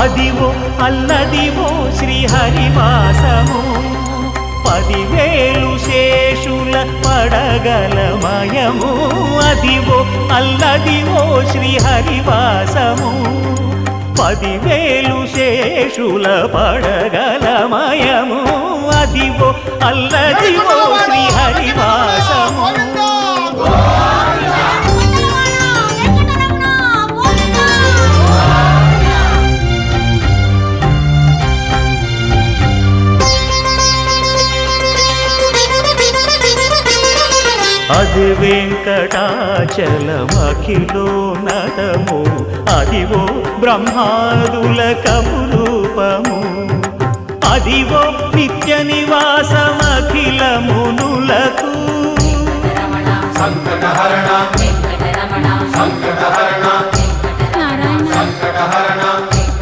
అదివో అల్లదివో శ్రీహరివాసము 10,000 శేషుల పడగలమయము అదివో అల్లదివో శ్రీహరివాసము 10,000 శేషుల పడగలమయము అదివో అల్లదివో శ్రీహరివాసము అది వెంకటాచలమఖిలోన్నతము అదివో బ్రహ్మాదుల కపురూపము అదివో నిత్య నివాసమఖిల మునులకు సంకటహరణ